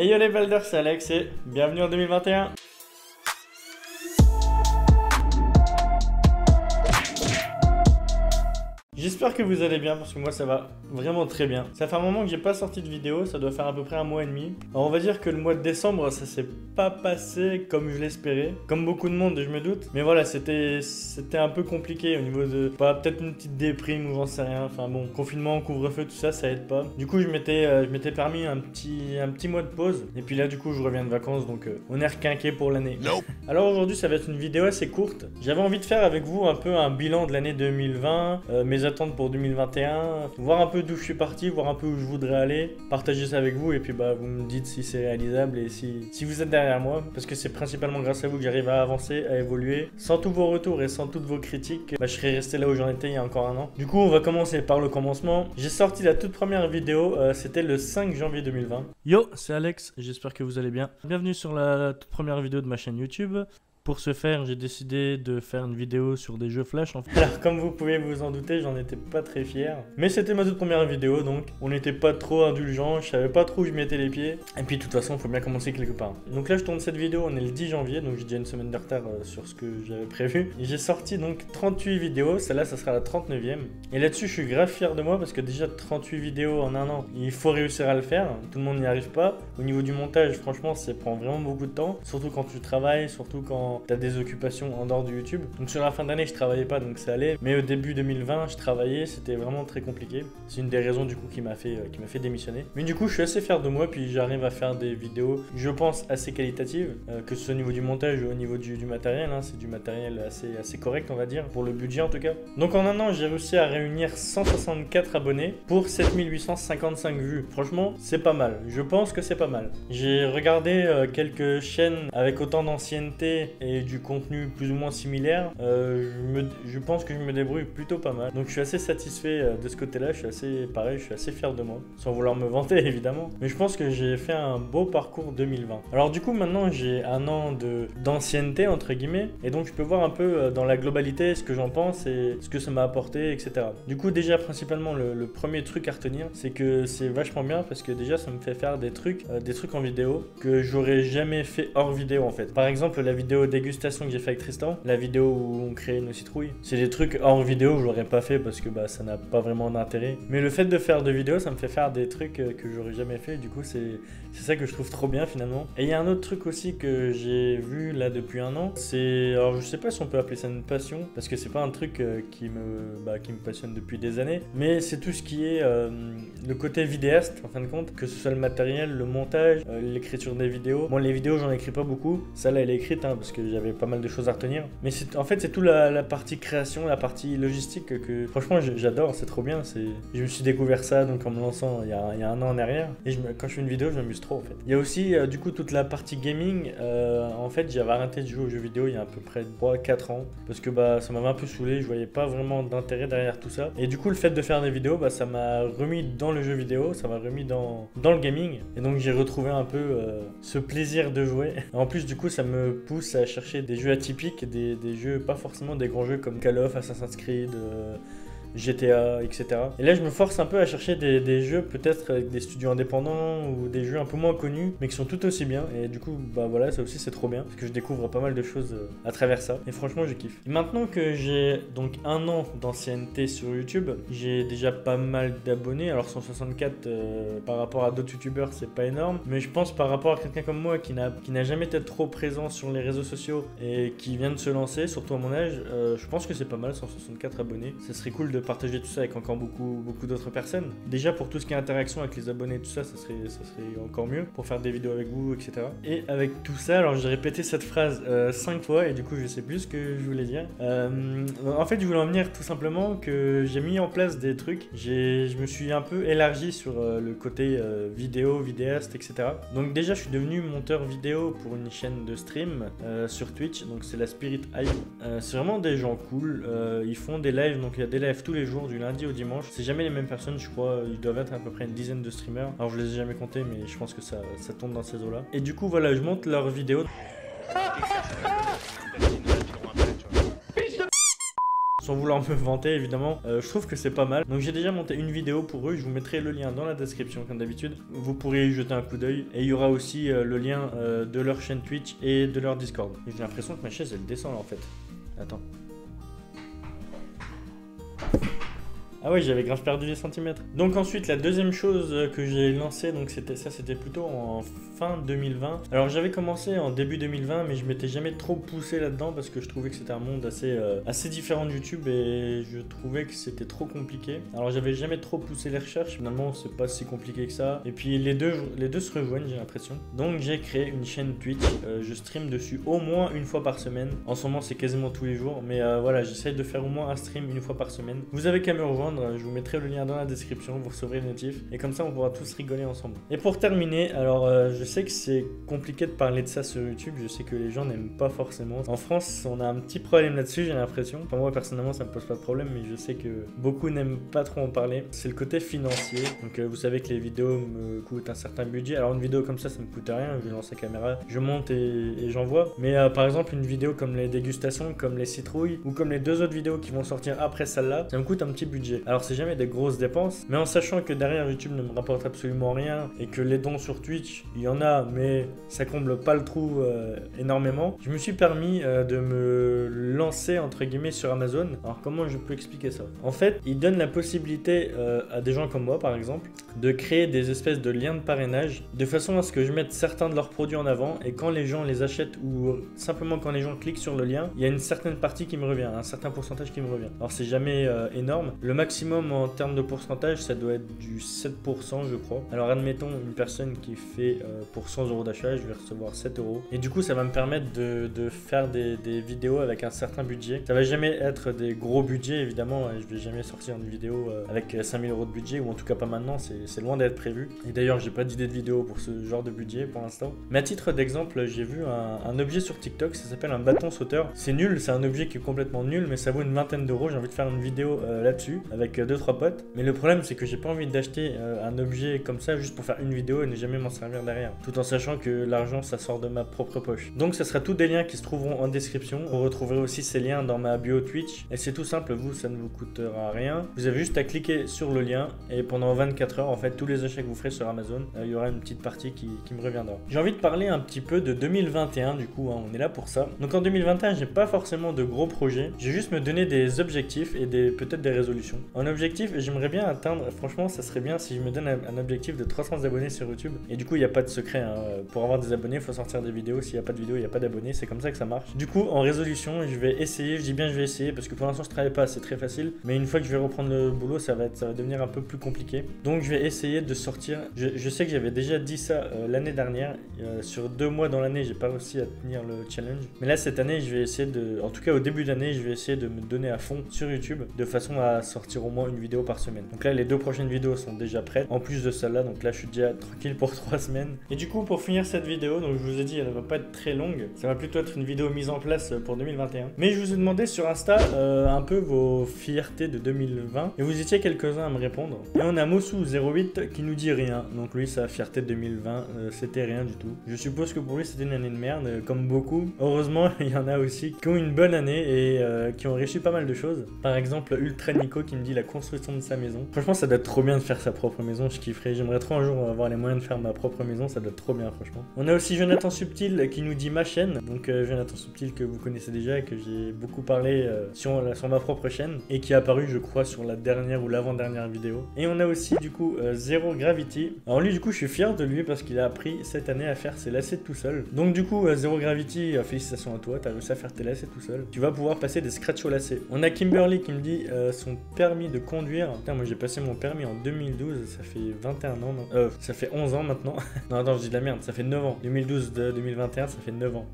Hey yo les Balders, c'est Alex et bienvenue en 2021. J'espère que vous allez bien parce que moi ça va vraiment très bien. Ça fait un moment que j'ai pas sorti de vidéo, ça doit faire à peu près un mois et demi. Alors on va dire que le mois de décembre ça s'est pas passé comme je l'espérais, comme beaucoup de monde je me doute. Mais voilà, c'était un peu compliqué au niveau de peut-être une petite déprime ou j'en sais rien. Enfin bon, confinement, couvre-feu, tout ça, ça aide pas. Du coup je m'étais permis un petit mois de pause. Et puis là du coup je reviens de vacances donc on est requinqué pour l'année. Alors aujourd'hui ça va être une vidéo assez courte. J'avais envie de faire avec vous un peu un bilan de l'année 2020, mes attentes pour 2021, voir un peu d'où je suis parti, voir un peu où je voudrais aller, partager ça avec vous et puis vous me dites si c'est réalisable et si vous êtes derrière moi, parce que c'est principalement grâce à vous que j'arrive à avancer, à évoluer. Sans tous vos retours et sans toutes vos critiques, je serais resté là où j'en étais il y a encore un an. Du coup on va commencer par le commencement. J'ai sorti la toute première vidéo, c'était le 5 janvier 2020. Yo, c'est Alex, j'espère que vous allez bien. Bienvenue sur la toute première vidéo de ma chaîne YouTube. Pour ce faire, j'ai décidé de faire une vidéo sur des jeux Flash. Alors, comme vous pouvez vous en douter, j'en étais pas très fier. Mais c'était ma toute première vidéo, donc on n'était pas trop indulgent. Je savais pas trop où je mettais les pieds. Et puis, de toute façon, il faut bien commencer quelque part. Donc là, je tourne cette vidéo, on est le 10 janvier, donc j'ai déjà une semaine de retard sur ce que j'avais prévu. J'ai sorti donc 38 vidéos, celle-là, ça sera la 39e. Et là-dessus, je suis grave fier de moi parce que déjà 38 vidéos en un an, il faut réussir à le faire. Tout le monde n'y arrive pas. Au niveau du montage, franchement, ça prend vraiment beaucoup de temps. Surtout quand tu travailles, surtout quand t'as des occupations en dehors du YouTube. Donc sur la fin d'année je travaillais pas donc ça allait, mais au début 2020 je travaillais, c'était vraiment très compliqué. C'est une des raisons du coup qui m'a fait démissionner. Mais du coup je suis assez fier de moi, puis j'arrive à faire des vidéos je pense assez qualitatives, que ce soit au niveau du montage ou au niveau du matériel, hein. C'est du matériel assez correct on va dire, pour le budget en tout cas. Donc en un an j'ai réussi à réunir 164 abonnés pour 7855 vues. Franchement c'est pas mal, je pense que c'est pas mal. J'ai regardé quelques chaînes avec autant d'ancienneté et du contenu plus ou moins similaire, je pense que je me débrouille plutôt pas mal. Donc je suis assez satisfait de ce côté-là, je suis assez fier de moi, sans vouloir me vanter évidemment. Mais je pense que j'ai fait un beau parcours 2020. Alors du coup maintenant j'ai un an d'ancienneté entre guillemets, et donc je peux voir un peu dans la globalité ce que j'en pense et ce que ça m'a apporté, etc. Du coup déjà principalement le premier truc à retenir, c'est que c'est vachement bien parce que déjà ça me fait faire des trucs en vidéo que j'aurais jamais fait hors vidéo en fait. Par exemple la vidéo dégustation que j'ai fait avec Tristan, la vidéo où on crée nos citrouilles, c'est des trucs hors vidéo que je l'aurais pas fait parce que ça n'a pas vraiment d'intérêt. Mais le fait de faire de vidéos, ça me fait faire des trucs que j'aurais jamais fait. Du coup c'est ça que je trouve trop bien finalement. Et il y a un autre truc aussi que j'ai vu là depuis un an, alors je sais pas si on peut appeler ça une passion parce que c'est pas un truc qui me passionne depuis des années, mais c'est tout ce qui est le côté vidéaste en fin de compte, que ce soit le matériel, le montage, l'écriture des vidéos. Bon, les vidéos j'en écris pas beaucoup, ça là elle est écrite parce que j'avais pas mal de choses à retenir, mais en fait c'est tout la partie création, la partie logistique que franchement j'adore, c'est trop bien. Je me suis découvert ça donc en me lançant il y a un an en arrière, et quand je fais une vidéo je m'amuse trop en fait. Il y a aussi du coup toute la partie gaming. En fait j'avais arrêté de jouer aux jeux vidéo il y a à peu près 3-4 ans parce que ça m'avait un peu saoulé, je voyais pas vraiment d'intérêt derrière tout ça, et du coup le fait de faire des vidéos ça m'a remis dans le jeu vidéo, ça m'a remis dans le gaming, et donc j'ai retrouvé un peu ce plaisir de jouer. En plus du coup ça me pousse à chercher des jeux atypiques, des jeux pas forcément des grands jeux comme Call of, Assassin's Creed, GTA, etc. Et là je me force un peu à chercher des jeux peut-être avec des studios indépendants ou des jeux un peu moins connus mais qui sont tout aussi bien, et du coup voilà, ça aussi c'est trop bien parce que je découvre pas mal de choses à travers ça, et franchement je kiffe. Et maintenant que j'ai donc un an d'ancienneté sur YouTube, j'ai déjà pas mal d'abonnés. Alors 164 par rapport à d'autres youtubeurs c'est pas énorme, mais je pense par rapport à quelqu'un comme moi qui n'a jamais été trop présent sur les réseaux sociaux et qui vient de se lancer, surtout à mon âge, je pense que c'est pas mal 164 abonnés. Ça serait cool de partager tout ça avec encore beaucoup d'autres personnes. Déjà pour tout ce qui est interaction avec les abonnés, tout ça, ça serait encore mieux pour faire des vidéos avec vous, etc. Et avec tout ça, alors j'ai répété cette phrase 5 fois et du coup je sais plus ce que je voulais dire. En fait je voulais en venir tout simplement que j'ai mis en place des trucs. Je me suis un peu élargi sur le côté vidéaste, etc. Donc déjà je suis devenu monteur vidéo pour une chaîne de stream sur Twitch, donc c'est la Spirit Hive. C'est vraiment des gens cool, ils font des lives, donc il y a des lives tous les jours du lundi au dimanche. C'est jamais les mêmes personnes, je crois, ils doivent être à peu près une dizaine de streamers. Alors je les ai jamais comptés, mais je pense que ça tombe dans ces eaux là. Et du coup voilà, je monte leurs vidéos. sans vouloir me vanter évidemment, je trouve que c'est pas mal. Donc j'ai déjà monté une vidéo pour eux, je vous mettrai le lien dans la description comme d'habitude. Vous pourrez y jeter un coup d'œil et il y aura aussi le lien de leur chaîne Twitch et de leur Discord. Et j'ai l'impression que ma chaise elle descend là en fait. Attends. Ah ouais, j'avais grave perdu des centimètres. Donc ensuite, la deuxième chose que j'ai lancée, donc c'était plutôt en fin 2020. Alors j'avais commencé en début 2020, mais je m'étais jamais trop poussé là-dedans parce que je trouvais que c'était un monde assez différent de YouTube et je trouvais que c'était trop compliqué. Alors j'avais jamais trop poussé les recherches. Finalement, c'est pas si compliqué que ça. Et puis les deux se rejoignent, j'ai l'impression. Donc j'ai créé une chaîne Twitch. Je stream dessus au moins une fois par semaine. En ce moment, c'est quasiment tous les jours, mais voilà, j'essaye de faire au moins un stream une fois par semaine. Vous avez qu'à me rejoindre. Je vous mettrai le lien dans la description, vous recevrez les notifs et comme ça on pourra tous rigoler ensemble. Et pour terminer, alors je sais que c'est compliqué de parler de ça sur YouTube, je sais que les gens n'aiment pas forcément. En France, on a un petit problème là-dessus, j'ai l'impression. Enfin, moi personnellement, ça me pose pas de problème, mais je sais que beaucoup n'aiment pas trop en parler. C'est le côté financier. Donc vous savez que les vidéos me coûtent un certain budget. Alors une vidéo comme ça me coûte rien. Je lance la caméra, je monte et j'envoie. Mais par exemple, une vidéo comme les dégustations, comme les citrouilles ou comme les deux autres vidéos qui vont sortir après celle-là, ça me coûte un petit budget. Alors c'est jamais des grosses dépenses, mais en sachant que derrière YouTube ne me rapporte absolument rien et que les dons sur Twitch, il y en a, mais ça comble pas le trou énormément, je me suis permis de me lancer entre guillemets sur Amazon. Alors comment je peux expliquer ça? En fait, ils donnent la possibilité à des gens comme moi par exemple de créer des espèces de liens de parrainage de façon à ce que je mette certains de leurs produits en avant et quand les gens les achètent ou simplement quand les gens cliquent sur le lien, il y a une certaine partie qui me revient, un certain pourcentage qui me revient. Alors c'est jamais énorme, le maximum en termes de pourcentage, ça doit être du 7% je crois. Alors admettons une personne qui fait pour 100 € d'achat, je vais recevoir 7 €. Et du coup, ça va me permettre de faire des vidéos avec un certain budget. Ça va jamais être des gros budgets évidemment. Je vais jamais sortir une vidéo avec 5000 € de budget, ou en tout cas pas maintenant, c'est loin d'être prévu. Et d'ailleurs, j'ai pas d'idée de vidéo pour ce genre de budget pour l'instant. Mais à titre d'exemple, j'ai vu un objet sur TikTok, ça s'appelle un bâton sauteur. C'est nul, c'est un objet qui est complètement nul, mais ça vaut une vingtaine d'euros. J'ai envie de faire une vidéo là-dessus avec 2-3 potes. Mais le problème, c'est que j'ai pas envie d'acheter un objet comme ça juste pour faire une vidéo et ne jamais m'en servir derrière. Tout en sachant que l'argent, ça sort de ma propre poche. Donc, ça sera tous des liens qui se trouveront en description. Vous retrouverez aussi ces liens dans ma bio Twitch. Et c'est tout simple, vous, ça ne vous coûtera rien. Vous avez juste à cliquer sur le lien et pendant 24 heures, en fait, tous les achats que vous ferez sur Amazon, il y aura une petite partie qui me reviendra. J'ai envie de parler un petit peu de 2021, du coup, hein, on est là pour ça. Donc, en 2021, j'ai pas forcément de gros projets. J'ai juste me donné des objectifs et peut-être des résolutions. En objectif, j'aimerais bien atteindre, franchement, ça serait bien si je me donne un objectif de 300 abonnés sur YouTube. Et du coup, il n'y a pas de secret, hein. Pour avoir des abonnés, il faut sortir des vidéos. S'il n'y a pas de vidéo, il n'y a pas d'abonnés. C'est comme ça que ça marche. Du coup, en résolution, je vais essayer, je dis bien je vais essayer parce que pour l'instant, je travaille pas, c'est très facile. Mais une fois que je vais reprendre le boulot, ça va devenir un peu plus compliqué. Donc, je vais essayer de sortir. Je sais que j'avais déjà dit ça l'année dernière. Sur 2 mois dans l'année, j'ai pas réussi à tenir le challenge. Mais là, cette année, je vais essayer en tout cas au début de l'année, je vais essayer de me donner à fond sur YouTube de façon à sortir au moins une vidéo par semaine. Donc là, les 2 prochaines vidéos sont déjà prêtes, en plus de celle-là, donc là je suis déjà tranquille pour 3 semaines. Et du coup, pour finir cette vidéo, donc je vous ai dit, elle ne va pas être très longue, ça va plutôt être une vidéo mise en place pour 2021. Mais je vous ai demandé sur Insta un peu vos fiertés de 2020, et vous étiez quelques-uns à me répondre. Et on a Mossou08 qui nous dit rien, donc lui sa fierté de 2020, c'était rien du tout. Je suppose que pour lui c'était une année de merde, comme beaucoup. Heureusement, il y en a aussi qui ont une bonne année et qui ont réussi pas mal de choses. Par exemple, Ultra Nico qui me dit la construction de sa maison. Franchement, ça doit être trop bien de faire sa propre maison, je kifferais. J'aimerais trop un jour avoir les moyens de faire ma propre maison, ça doit être trop bien, franchement. On a aussi Jonathan Subtil qui nous dit ma chaîne. Donc, Jonathan Subtil que vous connaissez déjà, que j'ai beaucoup parlé sur ma propre chaîne et qui est apparu, je crois, sur la dernière ou l'avant-dernière vidéo. Et on a aussi, du coup, Zero Gravity. Alors, lui, du coup, je suis fier de lui parce qu'il a appris cette année à faire ses lacets tout seul. Donc, du coup, Zero Gravity, félicitations à toi, t'as réussi à faire tes lacets tout seul. Tu vas pouvoir passer des scratchs au lacets. On a Kimberly qui me dit son permis de conduire. Putain, moi j'ai passé mon permis en 2012, ça fait 21 ans, non ça fait 11 ans maintenant. Non, attends, je dis de la merde, ça fait 9 ans. 2012 de 2021, ça fait 9 ans.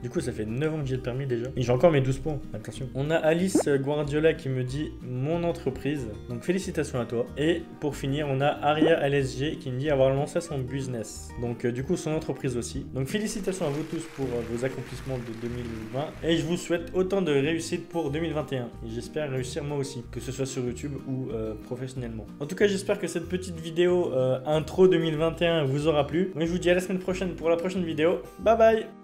Du coup, ça fait 9 ans que j'ai le permis déjà. Et j'ai encore mes 12 points, attention. On a Alice Guardiola qui me dit mon entreprise. Donc félicitations à toi. Et pour finir, on a Aria LSG qui me dit avoir lancé son business. Donc du coup, son entreprise aussi. Donc félicitations à vous tous pour vos accomplissements de 2020. Et je vous souhaite autant de réussite pour 2021. Et j'espère réussir moi aussi, que ce soit sur YouTube ou professionnellement. En tout cas, j'espère que cette petite vidéo intro 2021 vous aura plu. Mais je vous dis à la semaine prochaine pour la prochaine vidéo. Bye bye!